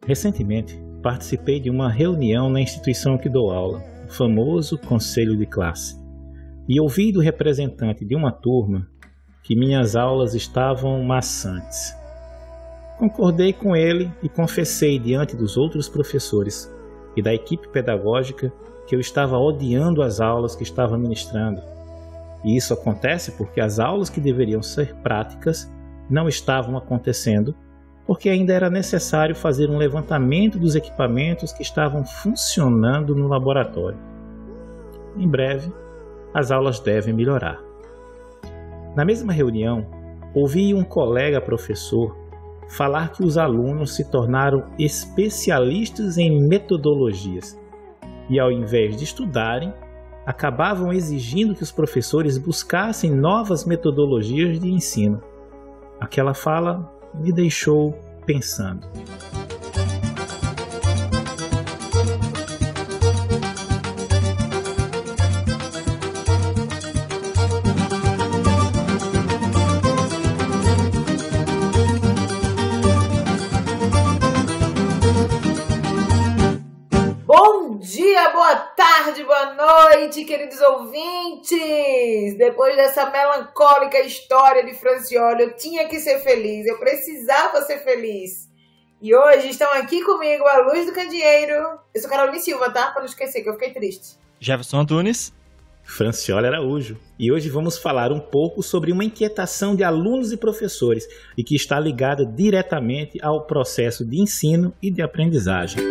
Recentemente, participei de uma reunião na instituição que dou aula, o famoso conselho de classe, e ouvi do representante de uma turma que minhas aulas estavam maçantes. Concordei com ele e confessei diante dos outros professores e da equipe pedagógica que eu estava odiando as aulas que estava ministrando. E isso acontece porque as aulas que deveriam ser práticas não estavam acontecendo, porque ainda era necessário fazer um levantamento dos equipamentos que estavam funcionando no laboratório. Em breve, as aulas devem melhorar. Na mesma reunião, ouvi um colega professor falar que os alunos se tornaram especialistas em metodologias e, ao invés de estudarem, acabavam exigindo que os professores buscassem novas metodologias de ensino. Aquela fala me deixou pensando. Bom dia, boa tarde, boa noite, queridos ouvintes! Depois dessa melancólica história de Francioli, eu tinha que ser feliz, eu precisava ser feliz. E hoje estão aqui comigo a Luz do Candeeiro. Eu sou Caroline Silva, tá? Pra não esquecer que eu fiquei triste. Jefferson Antunes. Francioli Araújo. E hoje vamos falar um pouco sobre uma inquietação de alunos e professores e que está ligada diretamente ao processo de ensino e de aprendizagem.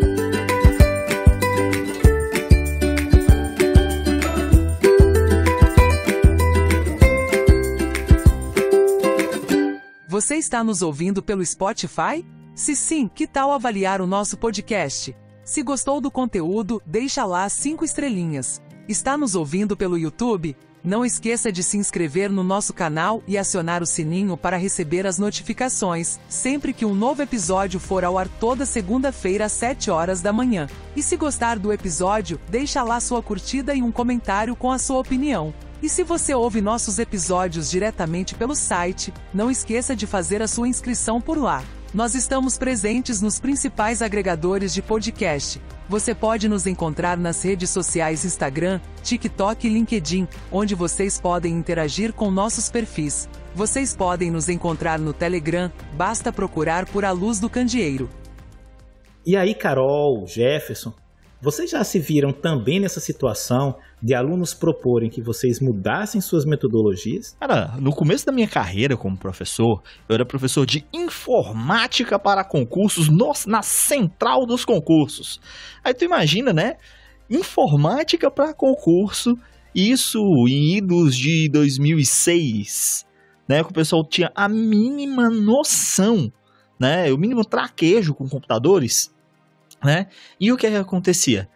Você está nos ouvindo pelo Spotify? Se sim, que tal avaliar o nosso podcast? Se gostou do conteúdo, deixa lá 5 estrelinhas. Está nos ouvindo pelo YouTube? Não esqueça de se inscrever no nosso canal e acionar o sininho para receber as notificações, sempre que um novo episódio for ao ar toda segunda-feira às 7 horas da manhã. E se gostar do episódio, deixa lá sua curtida e um comentário com a sua opinião. E se você ouve nossos episódios diretamente pelo site, não esqueça de fazer a sua inscrição por lá. Nós estamos presentes nos principais agregadores de podcast. Você pode nos encontrar nas redes sociais Instagram, TikTok e LinkedIn, onde vocês podem interagir com nossos perfis. Vocês podem nos encontrar no Telegram, basta procurar por A Luz do Candeeiro. E aí, Carol, Jefferson, vocês já se viram também nessa situação de alunos proporem que vocês mudassem suas metodologias? Cara, no começo da minha carreira como professor, eu era professor de informática para concursos na central dos concursos. Aí tu imagina, né? Informática para concurso, isso em idos de 2006, né? Que o pessoal tinha a mínima noção, né? O mínimo traquejo com computadores, né? E o que acontecia?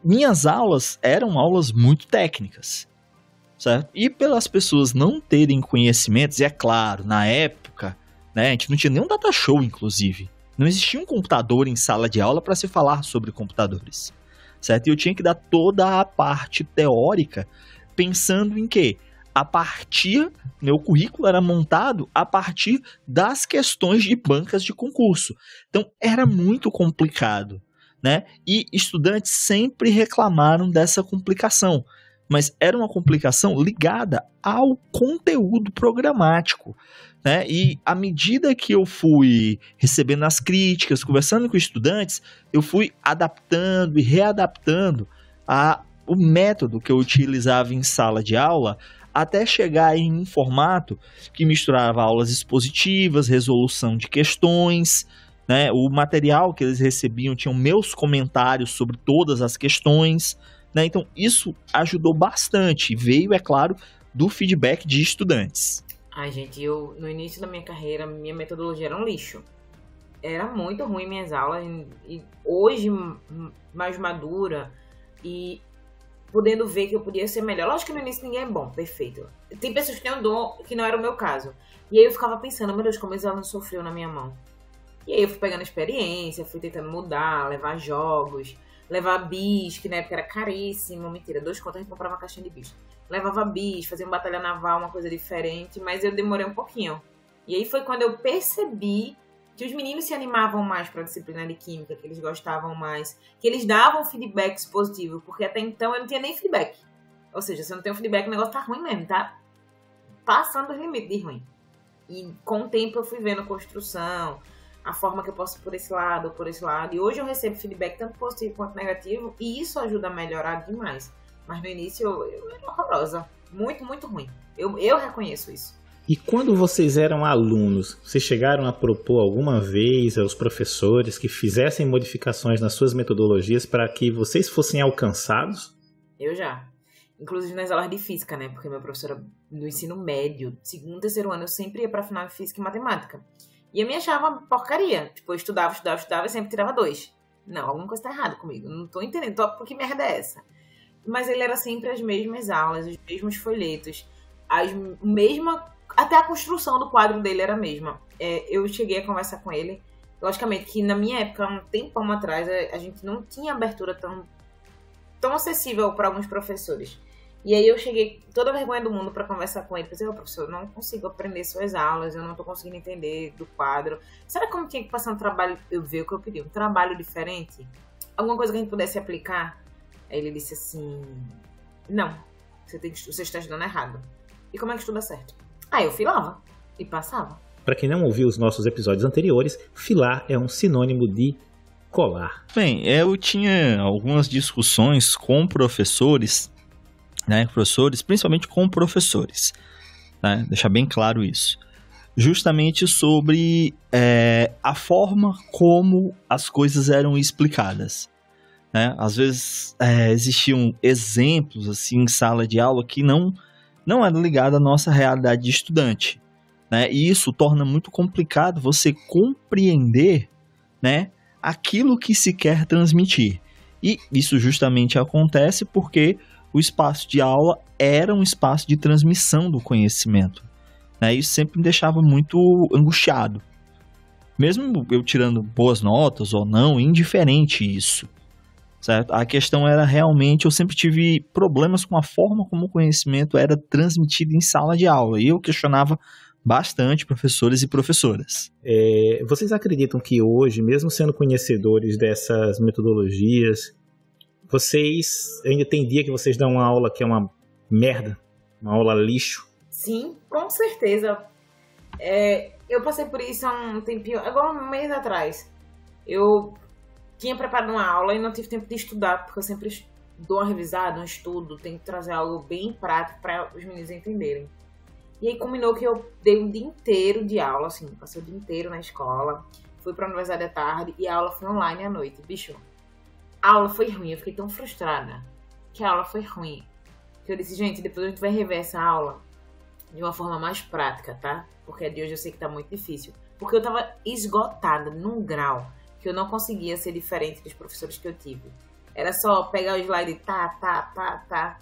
Minhas aulas eram aulas muito técnicas, certo? E pelas pessoas não terem conhecimentos, e é claro, na época, né, a gente não tinha nenhum data show, inclusive. Não existia um computador em sala de aula para se falar sobre computadores, certo? E eu tinha que dar toda a parte teórica pensando em que meu currículo era montado a partir das questões de bancas de concurso. Então, era muito complicado, né? E estudantes sempre reclamaram dessa complicação, mas era uma complicação ligada ao conteúdo programático, né? E à medida que eu fui recebendo as críticas, conversando com estudantes, eu fui adaptando e readaptando o método que eu utilizava em sala de aula, até chegar em um formato que misturava aulas expositivas, resolução de questões, né? O material que eles recebiam tinham meus comentários sobre todas as questões, né? Então isso ajudou bastante, veio, é claro, do feedback de estudantes. Ai, gente, no início da minha carreira, minha metodologia era um lixo. Era muito ruim minhas aulas, e hoje, mais madura, e podendo ver que eu podia ser melhor. Lógico que no início ninguém é bom, perfeito. Tem pessoas que têm um dom que não era o meu caso. E aí eu ficava pensando, meu Deus, como os alunos sofreu na minha mão. E aí eu fui pegando experiência, fui tentando mudar, levar jogos, levar bis, que na época era caríssimo, mentira, 2 contos a gente comprava uma caixinha de bis. Levava bis, fazia uma batalha naval, uma coisa diferente, mas eu demorei um pouquinho. E aí foi quando eu percebi que os meninos se animavam mais para a disciplina de química, que eles gostavam mais, que eles davam feedbacks positivos, porque até então eu não tinha nem feedback. Ou seja, se eu não tenho feedback, o negócio tá ruim mesmo, tá passando os limites de ruim. E com o tempo eu fui vendo a construção, a forma que eu posso ir por esse lado, por esse lado. E hoje eu recebo feedback tanto positivo quanto negativo, e isso ajuda a melhorar demais. Mas no início eu era horrorosa. Muito, muito ruim. Eu reconheço isso. E quando vocês eram alunos, vocês chegaram a propor alguma vez aos professores que fizessem modificações nas suas metodologias para que vocês fossem alcançados? Eu já. Inclusive nas aulas de física, né? Porque minha professora do ensino médio, segundo, terceiro ano, eu sempre ia pra final de física e matemática. E eu me achava porcaria. Tipo, eu estudava e sempre tirava 2. Não, alguma coisa tá errada comigo. Não tô entendendo. Por que merda é essa? Mas ele era sempre as mesmas aulas, os mesmos folhetos, até a construção do quadro dele era a mesma. Eu cheguei a conversar com ele. Logicamente que na minha época, um tempão atrás, a gente não tinha abertura tão acessível para alguns professores. E aí eu cheguei toda a vergonha do mundo para conversar com ele. Pensei, professor, eu não consigo aprender suas aulas, eu não tô conseguindo entender do quadro. Será que eu tinha que passar um trabalho, eu vi o que eu queria, um trabalho diferente? Alguma coisa que a gente pudesse aplicar? Aí ele disse assim, não, você está estudando errado. E como é que estuda certo? Aí eu filava e passava. Para quem não ouviu os nossos episódios anteriores, filar é um sinônimo de colar. Bem, eu tinha algumas discussões com professores, né? Professores, principalmente com professores, né? Deixar bem claro isso. Justamente sobre a forma como as coisas eram explicadas, né? Às vezes existiam exemplos assim em sala de aula que não eram ligados à nossa realidade de estudante, né? E isso torna muito complicado você compreender, né, aquilo que se quer transmitir. E isso justamente acontece porque o espaço de aula era um espaço de transmissão do conhecimento, né? Isso sempre me deixava muito angustiado. Mesmo eu tirando boas notas ou não, indiferente isso, certo? A questão era realmente, eu sempre tive problemas com a forma como o conhecimento era transmitido em sala de aula. E eu questionava bastante professores e professoras. Vocês acreditam que hoje, mesmo sendo conhecedores dessas metodologias, vocês ainda tem dia que vocês dão uma aula que é uma merda? Uma aula lixo? Sim, com certeza. Eu passei por isso há um tempinho, agora um mês atrás. Eu tinha preparado uma aula e não tive tempo de estudar, porque eu sempre dou uma revisada, um estudo, tenho que trazer algo bem prático para os meninos entenderem. E aí combinou que eu dei um dia inteiro de aula, assim, passei o dia inteiro na escola, fui pra universidade à tarde e a aula foi online à noite. Bicho, a aula foi ruim, eu fiquei tão frustrada que a aula foi ruim. Que eu disse, gente, depois a gente vai rever essa aula de uma forma mais prática, tá? Porque a de hoje eu sei que tá muito difícil. Porque eu tava esgotada num grau que eu não conseguia ser diferente dos professores que eu tive. Era só pegar o slide e tá.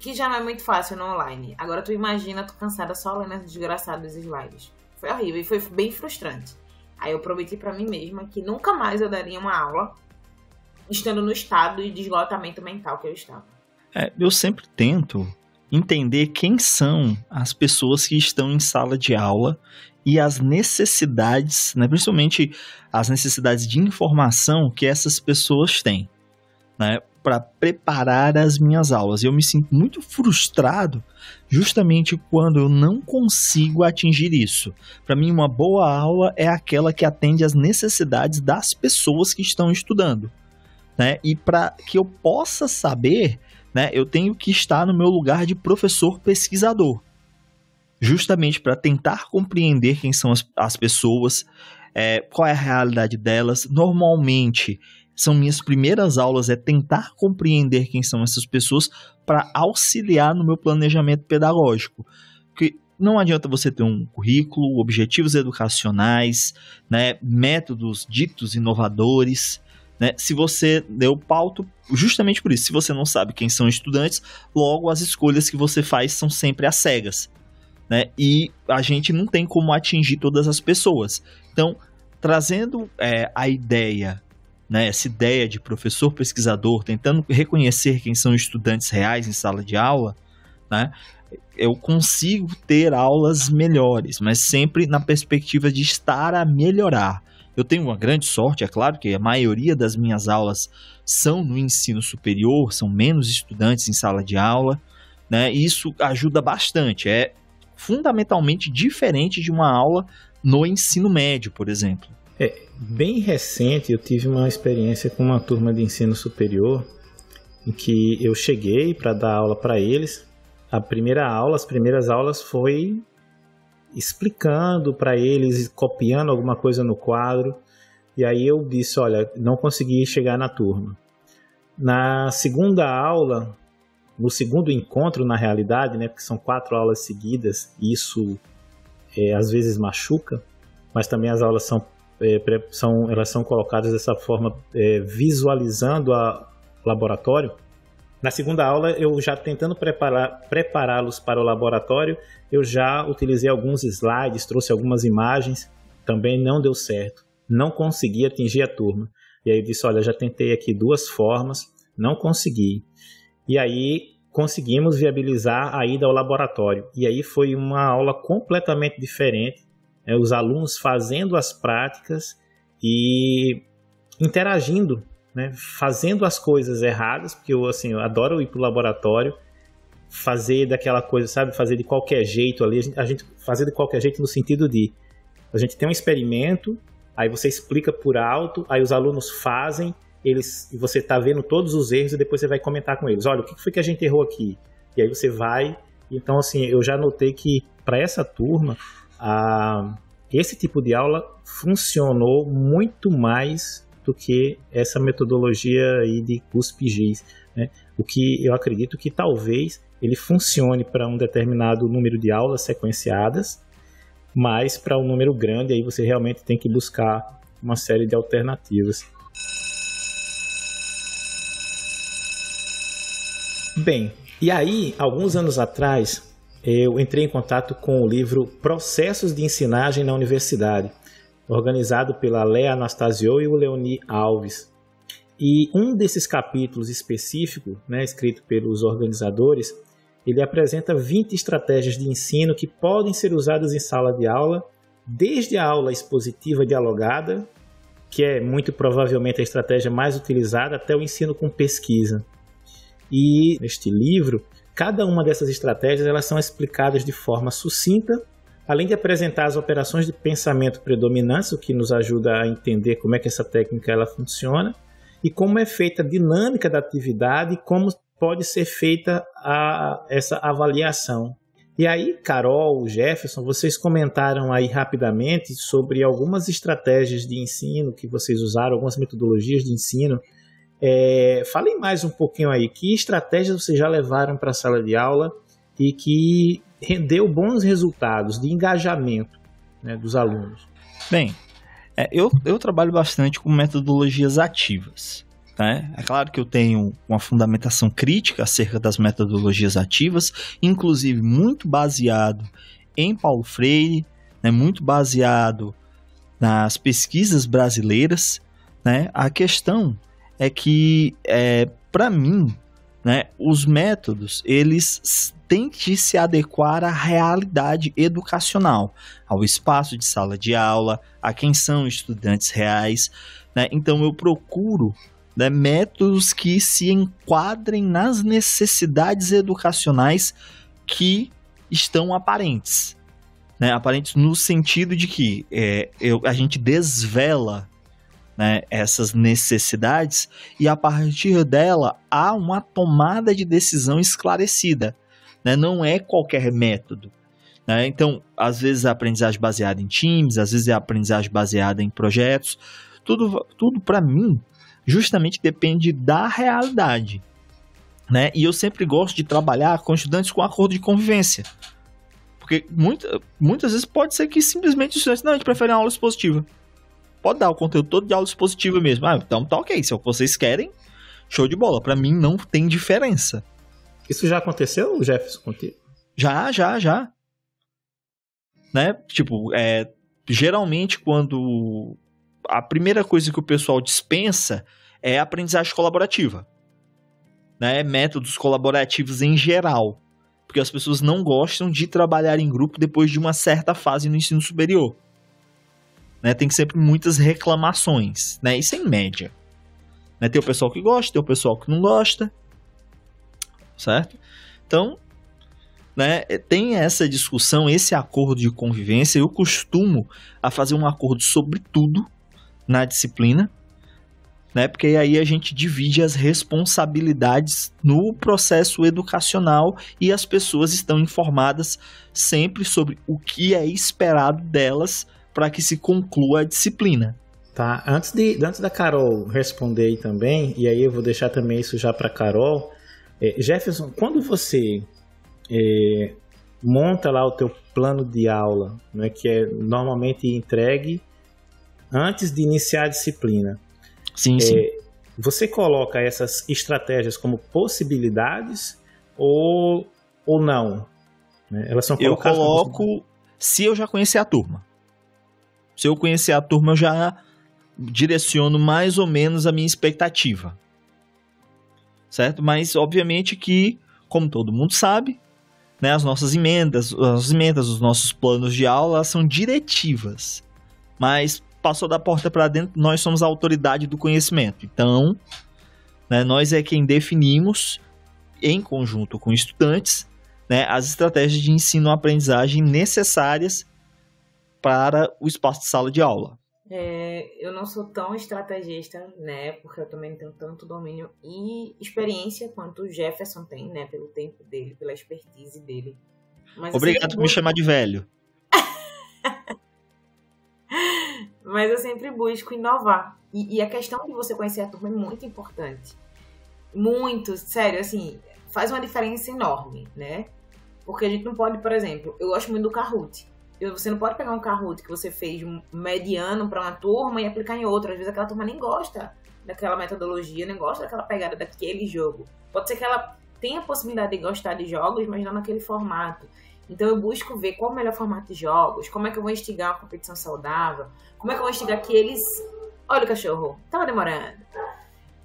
Que já não é muito fácil no online. Agora tu imagina, tu cansada só lendo os desgraçados slides. Foi horrível e foi bem frustrante. Aí eu prometi pra mim mesma que nunca mais eu daria uma aula estando no estado de esgotamento mental que eu estava. Eu sempre tento entender quem são as pessoas que estão em sala de aula e as necessidades, né, principalmente as necessidades de informação que essas pessoas têm, né, para preparar as minhas aulas. Eu me sinto muito frustrado justamente quando eu não consigo atingir isso. Para mim, uma boa aula é aquela que atende às necessidades das pessoas que estão estudando, né? E para que eu possa saber, né, eu tenho que estar no meu lugar de professor pesquisador, justamente para tentar compreender quem são as pessoas, qual é a realidade delas. Normalmente, são minhas primeiras aulas, tentar compreender quem são essas pessoas para auxiliar no meu planejamento pedagógico. Porque não adianta você ter um currículo, objetivos educacionais, né, métodos ditos inovadores, né, se você deu pauta, justamente por isso, se você não sabe quem são estudantes, logo as escolhas que você faz são sempre às cegas, né, e a gente não tem como atingir todas as pessoas. Então, trazendo a ideia, né, essa ideia de professor pesquisador, tentando reconhecer quem são estudantes reais em sala de aula, né, eu consigo ter aulas melhores, mas sempre na perspectiva de estar a melhorar. Eu tenho uma grande sorte, é claro que a maioria das minhas aulas são no ensino superior, são menos estudantes em sala de aula, né? E isso ajuda bastante, é fundamentalmente diferente de uma aula no ensino médio, por exemplo. Bem recente, eu tive uma experiência com uma turma de ensino superior, em que eu cheguei para dar aula para eles. As primeiras aulas foi explicando para eles, copiando alguma coisa no quadro. E aí eu disse, olha, não consegui chegar na turma. Na segunda aula, no segundo encontro na realidade, né, porque são 4 aulas seguidas, e isso às vezes machuca, mas também as aulas elas são colocadas dessa forma, visualizando o laboratório. Na segunda aula, eu já tentando prepará-los para o laboratório, eu já utilizei alguns slides, trouxe algumas imagens, também não deu certo, não consegui atingir a turma. E aí eu disse, olha, já tentei aqui 2 formas, não consegui. E aí conseguimos viabilizar a ida ao laboratório. E aí foi uma aula completamente diferente, os alunos fazendo as práticas e interagindo, né, fazendo as coisas erradas, porque eu adoro ir para o laboratório, fazer daquela coisa, sabe, fazer de qualquer jeito ali, a gente fazer de qualquer jeito no sentido de, a gente tem um experimento, aí você explica por alto, aí os alunos fazem, e você está vendo todos os erros e depois você vai comentar com eles, olha, o que foi que a gente errou aqui? E aí você vai, então eu já notei que para essa turma, esse tipo de aula funcionou muito mais do que essa metodologia aí de cuspe-giz, né? O que eu acredito que talvez ele funcione para um determinado número de aulas sequenciadas, mas para um número grande aí você realmente tem que buscar uma série de alternativas. Bem, e aí, alguns anos atrás, eu entrei em contato com o livro Processos de Ensinagem na Universidade, organizado pela Léa Anastasio e o Leoni Alves. E um desses capítulos específico, né, escrito pelos organizadores, ele apresenta 20 estratégias de ensino que podem ser usadas em sala de aula, desde a aula expositiva dialogada, que é muito provavelmente a estratégia mais utilizada, até o ensino com pesquisa. E neste livro, cada uma dessas estratégias elas são explicadas de forma sucinta, além de apresentar as operações de pensamento predominantes, o que nos ajuda a entender como é que essa técnica ela funciona, e como é feita a dinâmica da atividade e como pode ser feita essa avaliação. E aí, Carol, Jefferson, vocês comentaram aí rapidamente sobre algumas estratégias de ensino que vocês usaram, algumas metodologias de ensino. Falem mais um pouquinho aí, que estratégias vocês já levaram para a sala de aula e que rendeu bons resultados de engajamento, né, dos alunos? Bem, eu trabalho bastante com metodologias ativas, né? É claro que eu tenho uma fundamentação crítica acerca das metodologias ativas, inclusive muito baseado em Paulo Freire, né, muito baseado nas pesquisas brasileiras, né? A questão é que, para mim, né, os métodos, eles têm que se adequar à realidade educacional, ao espaço de sala de aula, a quem são estudantes reais, né? Então eu procuro, né, métodos que se enquadrem nas necessidades educacionais que estão aparentes, né? Aparentes no sentido de que a gente desvela, né, essas necessidades e a partir dela há uma tomada de decisão esclarecida, né? Não é qualquer método, né? Então, às vezes é aprendizagem baseada em times, às vezes é aprendizagem baseada em projetos, tudo para mim justamente depende da realidade, né? E eu sempre gosto de trabalhar com estudantes com acordo de convivência, porque muitas vezes pode ser que simplesmente os estudantes, não, a gente prefere uma aula expositiva. Pode dar o conteúdo todo de aula expositiva mesmo. Então tá ok, se é o que vocês querem, show de bola. Pra mim não tem diferença. Isso já aconteceu, Jefferson, contigo? Já. Né? Tipo, geralmente quando a primeira coisa que o pessoal dispensa é a aprendizagem colaborativa, né? Métodos colaborativos em geral. Porque as pessoas não gostam de trabalhar em grupo depois de uma certa fase no ensino superior. Né? Tem sempre muitas reclamações, né? Isso é em média. Né? Tem o pessoal que gosta, tem o pessoal que não gosta. Certo? Então, né, tem essa discussão, esse acordo de convivência. Eu costumo a fazer um acordo sobre tudo na disciplina, né, porque aí a gente divide as responsabilidades no processo educacional e as pessoas estão informadas sempre sobre o que é esperado delas para que se conclua a disciplina. Tá, antes da Carol responder aí também, e aí eu vou deixar também isso já para Carol. Jefferson, quando você monta lá o teu plano de aula, né, que é normalmente entregue antes de iniciar a disciplina, Sim. Você coloca essas estratégias como possibilidades ou não? Né? Elas são Eu colocadas coloco se eu já conhecer a turma. Se eu conhecer a turma, eu já direciono mais ou menos a minha expectativa. Certo? Mas, obviamente que, como todo mundo sabe, né, as nossas emendas, os nossos planos de aula são diretivas. Mas passou da porta para dentro, nós somos a autoridade do conhecimento. Então, né, nós é quem definimos, em conjunto com estudantes, né, as estratégias de ensino-aprendizagem necessárias para o espaço de sala de aula. Eu não sou tão estrategista, né, porque eu também não tenho tanto domínio e experiência quanto o Jefferson tem, né, pelo tempo dele, pela expertise dele. Mas obrigado por me chamar de velho. Mas eu sempre busco inovar. E a questão de você conhecer a turma é muito importante. Muito, sério, assim, faz uma diferença enorme, né? Porque a gente não pode, por exemplo, eu gosto muito do Kahoot. Você não pode pegar um Kahoot que você fez mediano para uma turma e aplicar em outra. Às vezes aquela turma nem gosta daquela metodologia, nem gosta daquela pegada daquele jogo. Pode ser que ela tenha a possibilidade de gostar de jogos, mas não naquele formato. Então eu busco ver qual é o melhor formato de jogos, como é que eu vou instigar uma competição saudável, como é que eu vou instigar que eles... Olha o cachorro, tava demorando.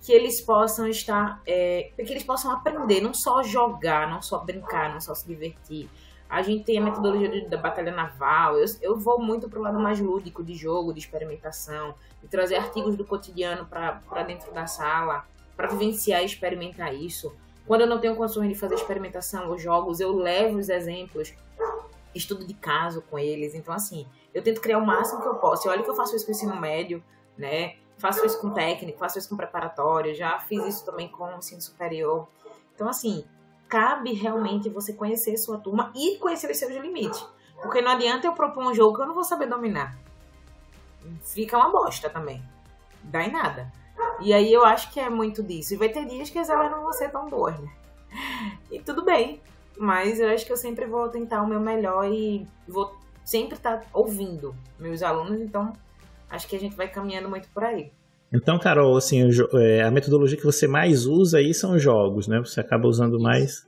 Que eles possam estar... que eles possam aprender, não só jogar, não só brincar, não só se divertir. A gente tem a metodologia da batalha naval. Eu vou muito pro lado mais lúdico de jogo, de experimentação, de trazer artigos do cotidiano para dentro da sala, para vivenciar e experimentar isso. Quando eu não tenho condições de fazer experimentação ou jogos, eu levo os exemplos, estudo de caso com eles. Então, assim, eu tento criar o máximo que eu posso. E olha que eu faço isso com o ensino médio, né? Faço isso com técnico, faço isso com preparatório, já fiz isso também com o ensino superior. Então, assim, cabe realmente você conhecer sua turma e conhecer os seus limites. Porque não adianta eu propor um jogo que eu não vou saber dominar. Fica uma bosta também. Dá em nada. E aí eu acho que é muito disso. E vai ter dias que as aulas não vão ser tão boas, né? E tudo bem. Mas eu acho que eu sempre vou tentar o meu melhor e vou sempre estar ouvindo meus alunos. Então, acho que a gente vai caminhando muito por aí. Então, Carol, assim, a metodologia que você mais usa aí são jogos, né? Você acaba usando mais,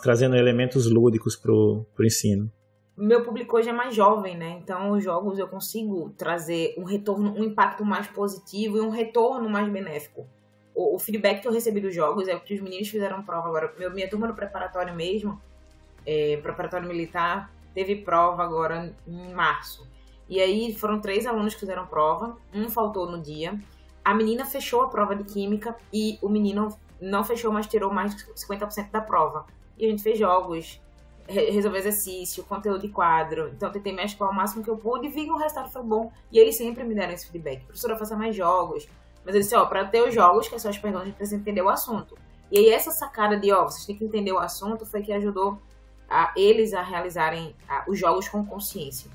trazendo elementos lúdicos pro ensino. Meu público hoje é mais jovem, né? Então, os jogos eu consigo trazer um retorno, um impacto mais positivo e um retorno mais benéfico. O feedback que eu recebi dos jogos é que os meninos fizeram prova agora. Minha turma no preparatório mesmo, preparatório militar, teve prova agora em março. E aí foram 3 alunos que fizeram prova, um faltou no dia. A menina fechou a prova de química e o menino não fechou, mas tirou mais de 50% da prova. E a gente fez jogos, resolver exercício, conteúdo de quadro. Então, tentei mesclar o máximo que eu pude e vi que o resultado foi bom. E eles sempre me deram esse feedback. Professora, faça mais jogos. Mas eu disse, para ter os jogos, que é só as perguntas, a gente precisa entender o assunto. E aí, essa sacada de, vocês têm que entender o assunto, foi que ajudou eles a realizarem os jogos com consciência.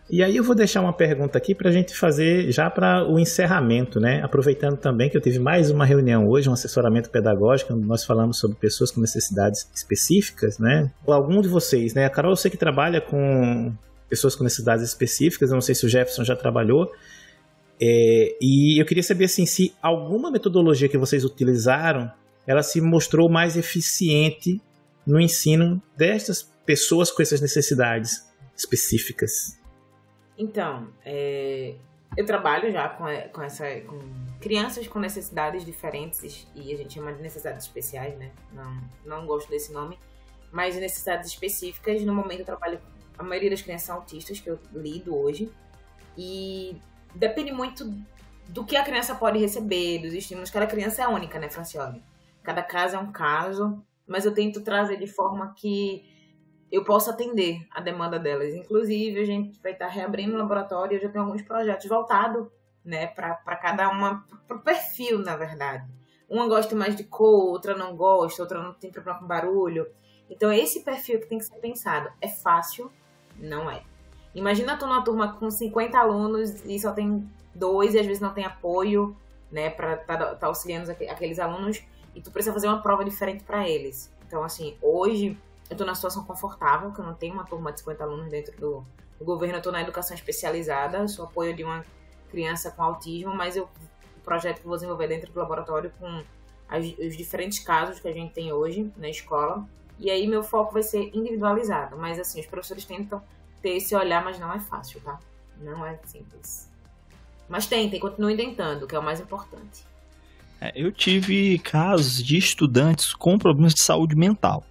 E aí eu vou deixar uma pergunta aqui para a gente fazer já para o encerramento, né? Aproveitando também que eu tive mais uma reunião hoje, um assessoramento pedagógico, onde nós falamos sobre pessoas com necessidades específicas, né? Algum de vocês, né? A Carol, eu sei que trabalha com pessoas com necessidades específicas, eu não sei se o Jefferson já trabalhou, e eu queria saber assim, se alguma metodologia que vocês utilizaram, ela se mostrou mais eficiente no ensino destas pessoas com essas necessidades específicas. Então, eu trabalho já com crianças com necessidades diferentes, e a gente chama de necessidades especiais, né? Não gosto desse nome. mais necessidades específicas. No momento eu trabalho com a maioria das crianças autistas que eu lido hoje. E depende muito do que a criança pode receber, dos estímulos. Cada criança é única, né, Francione? Cada caso é um caso, mas eu tento trazer de forma que eu possa atender a demanda delas. Inclusive, a gente vai estar reabrindo o laboratório, eu já tenho alguns projetos voltados, né, para cada uma, para o perfil, na verdade. Uma gosta mais de cor, outra não gosta, outra não tem problema com barulho. Então, é esse perfil que tem que ser pensado. É fácil? Não é. Imagina tu numa turma com 50 alunos e só tem 2 e às vezes não tem apoio, né, para tá auxiliando aqueles alunos, e tu precisa fazer uma prova diferente para eles. Então, assim, hoje eu tô na situação confortável, que eu não tenho uma turma de 50 alunos dentro do governo, eu tô na educação especializada, eu sou apoio de uma criança com autismo, mas o projeto que eu vou desenvolver dentro do laboratório com os diferentes casos que a gente tem hoje na escola, e aí meu foco vai ser individualizado, mas assim, os professores tentam ter esse olhar, mas não é fácil, tá? Não é simples. Mas tentem, continuem tentando, que é o mais importante. Eu tive casos de estudantes com problemas de saúde mental,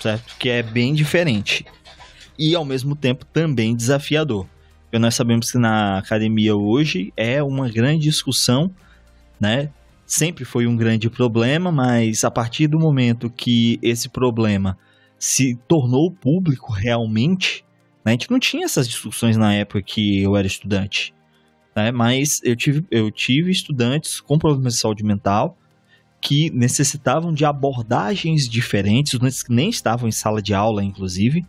certo? Que é bem diferente. E, ao mesmo tempo, também desafiador. Porque nós sabemos que na academia hoje é uma grande discussão, né? Sempre foi um grande problema, mas a partir do momento que esse problema se tornou público realmente, né? A gente não tinha essas discussões na época que eu era estudante, né? Mas eu tive estudantes com problemas de saúde mental que necessitavam de abordagens diferentes, estudantes que nem estavam em sala de aula, inclusive,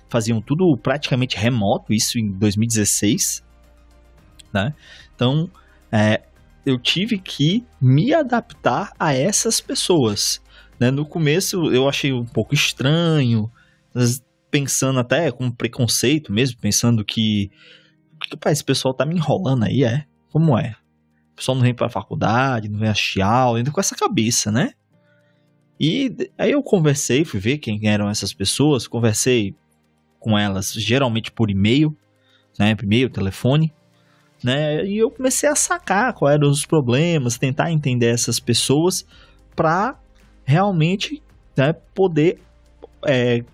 faziam tudo praticamente remoto, isso em 2016, né? Então, eu tive que me adaptar a essas pessoas, né? No começo eu achei um pouco estranho, pensando até com preconceito mesmo, pensando que esse pessoal tá me enrolando aí, Como é? O pessoal não vem pra faculdade, não vem assistir aula, ainda com essa cabeça, né? E aí eu conversei, fui ver quem eram essas pessoas, conversei com elas, geralmente por e-mail, né? E-mail, telefone, né? E eu comecei a sacar quais eram os problemas, tentar entender essas pessoas para realmente, né, poder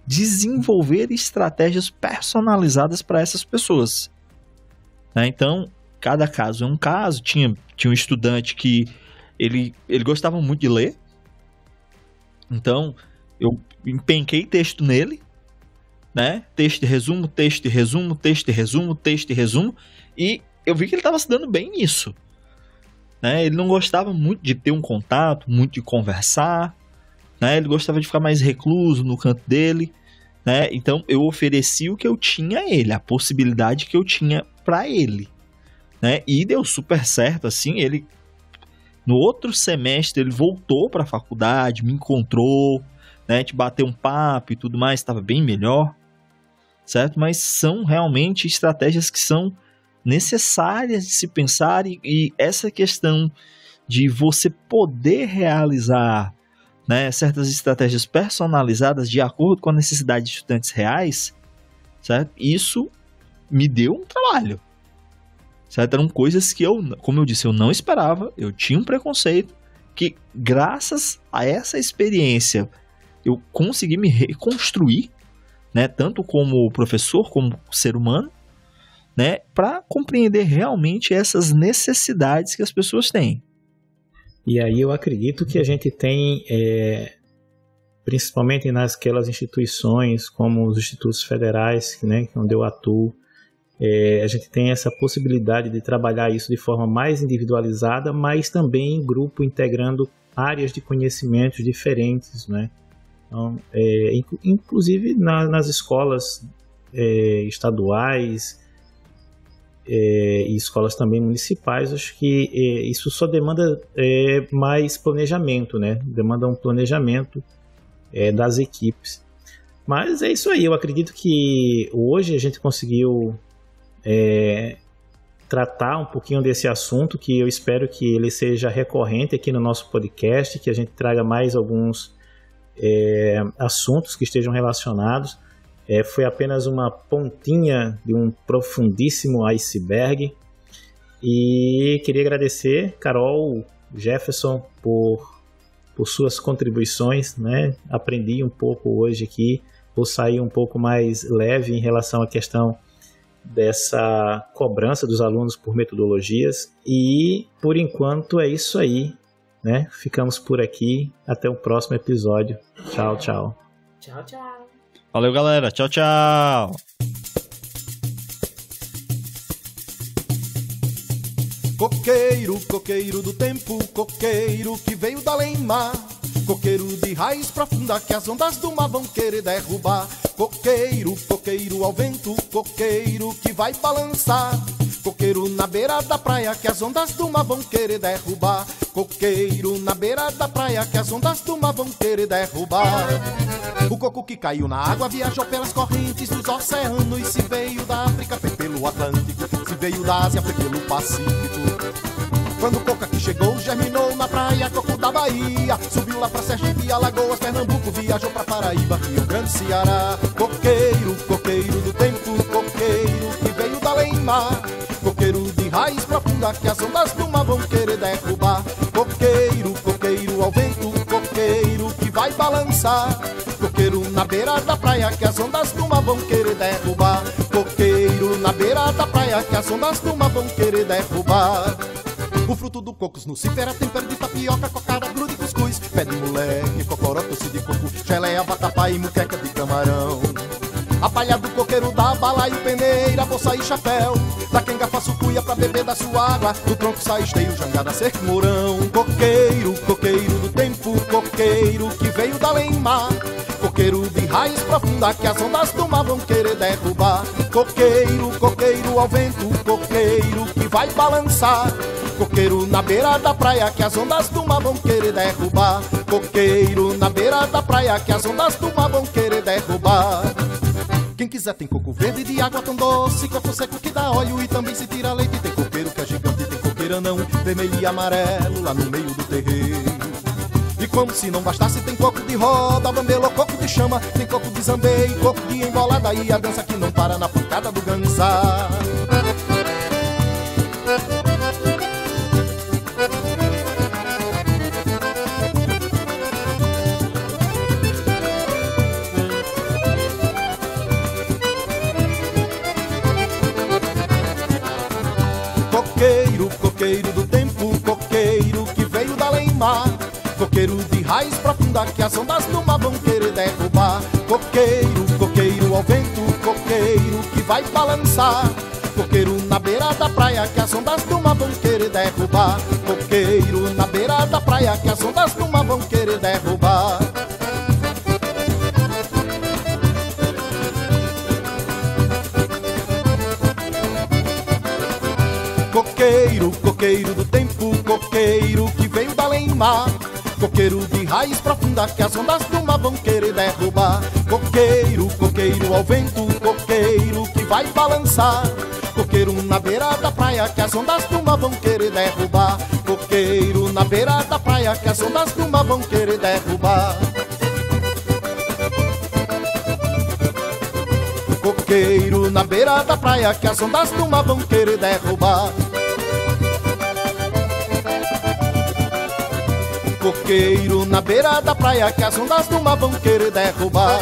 desenvolver estratégias personalizadas para essas pessoas, né? Então, cada caso é um caso. Tinha um estudante que ele gostava muito de ler, então eu empenquei texto nele, né? Texto de resumo, texto de resumo, texto de resumo, texto de resumo, e eu vi que ele estava se dando bem nisso, né? Ele não gostava muito de ter um contato, muito de conversar, né? Ele gostava de ficar mais recluso no canto dele, né? Então eu ofereci o que eu tinha a ele, a possibilidade que eu tinha para ele, né? E deu super certo, assim. Ele, no outro semestre, ele voltou para a faculdade, me encontrou, né? A gente bateu um papo e tudo mais, estava bem melhor, certo? Mas são realmente estratégias que são necessárias de se pensar, e essa questão de você poder realizar, né, certas estratégias personalizadas de acordo com a necessidade de estudantes reais, certo? Isso me deu um trabalho, certo? Eram coisas que como eu disse, eu não esperava, eu tinha um preconceito, que graças a essa experiência eu consegui me reconstruir, né, tanto como professor, como ser humano, né, para compreender realmente essas necessidades que as pessoas têm. E aí eu acredito que a gente tem, principalmente nasquelas instituições como os institutos federais, né, onde eu atuo, a gente tem essa possibilidade de trabalhar isso de forma mais individualizada, mas também em grupo, integrando áreas de conhecimentos diferentes, né? Então, inclusive nas escolas estaduais e escolas também municipais, acho que isso só demanda mais planejamento, né? Demanda um planejamento das equipes. Mas é isso aí, eu acredito que hoje a gente conseguiu tratar um pouquinho desse assunto, que eu espero que ele seja recorrente aqui no nosso podcast, que a gente traga mais alguns assuntos que estejam relacionados. Foi apenas uma pontinha de um profundíssimo iceberg. E queria agradecer Carol, Jefferson, por por suas contribuições, né? Aprendi um pouco hoje aqui, vou sair um pouco mais leve em relação à questão dessa cobrança dos alunos por metodologias. E, por enquanto, é isso aí, né? Ficamos por aqui. Até o próximo episódio. Tchau, tchau. Tchau, tchau. Valeu, galera. Tchau, tchau. Coqueiro, coqueiro do tempo, coqueiro que veio da além-mar, coqueiro de raiz profunda que as ondas do mar vão querer derrubar. Coqueiro, coqueiro ao vento, coqueiro que vai balançar, coqueiro na beira da praia que as ondas do mar vão querer derrubar. Coqueiro na beira da praia que as ondas do mar vão querer derrubar. O coco que caiu na água viajou pelas correntes dos oceanos. Se veio da África foi pelo Atlântico, se veio da Ásia foi pelo Pacífico. Quando o coco aqui chegou, germinou na praia, coco da Bahia. Subiu lá pra Sergipe, Alagoas, Pernambuco, viajou pra Paraíba, Rio Grande, Ceará. Coqueiro, coqueiro do tempo, coqueiro que veio da além-mar, coqueiro de raiz profunda que as ondas do mar vão querer derrubar. Coqueiro, coqueiro ao vento, coqueiro que vai balançar, coqueiro na beira da praia que as ondas do mar vão querer derrubar. Coqueiro na beira da praia que as ondas do mar vão querer derrubar. O fruto do cocos nucifera, tempero de tapioca, cocada, grude e cuscuz, pé de moleque, cocoró, doce de coco, geleia, vatapá e muqueca de camarão. A palha do coqueiro dá balaio, peneira, bolsa e chapéu, da quenga faço cuia pra beber da sua água, do tronco sai esteio, jangada, cerco, mourão. Coqueiro, coqueiro do tempo, coqueiro que veio da além-mar, coqueiro de raiz profunda que as ondas do mar vão querer derrubar. Coqueiro, coqueiro ao vento, coqueiro que vai balançar, coqueiro na beira da praia que as ondas do mar vão querer derrubar. Coqueiro na beira da praia que as ondas do mar vão querer derrubar. Quem quiser tem coco verde de água tão doce, coco seco que dá óleo e também se tira leite. Tem coqueiro que é gigante, tem coqueiro não, vermelho e amarelo lá no meio do terreiro. E como se não bastasse tem coco de roda, bambelo, coco de chama, tem coco de zambê e coco de embolada e a dança que não para na pancada do ganzá. Coqueiro, coqueiro do tempo, coqueiro que veio da além-mar, coqueiro de raiz profunda que as ondas do mar vão querer derrubar. Coqueiro, coqueiro ao vento, coqueiro que vai balançar, coqueiro na beira da praia que as ondas do mar vão querer derrubar. Coqueiro na beira da praia que as ondas do mar vão querer derrubar. Coqueiro, coqueiro do tempo, coqueiro que veio da além-mar, coqueiro de raiz profunda que as ondas do mar vão querer derrubar. Coqueiro, coqueiro ao vento, coqueiro que vai balançar, coqueiro na beira da praia que as ondas do mar vão querer derrubar. Coqueiro na beira da praia que as ondas do mar vão querer derrubar. Coqueiro na beira da praia que as ondas do mar vão querer derrubar. Coqueiro na beira da praia que as ondas do mar vão querer derrubar.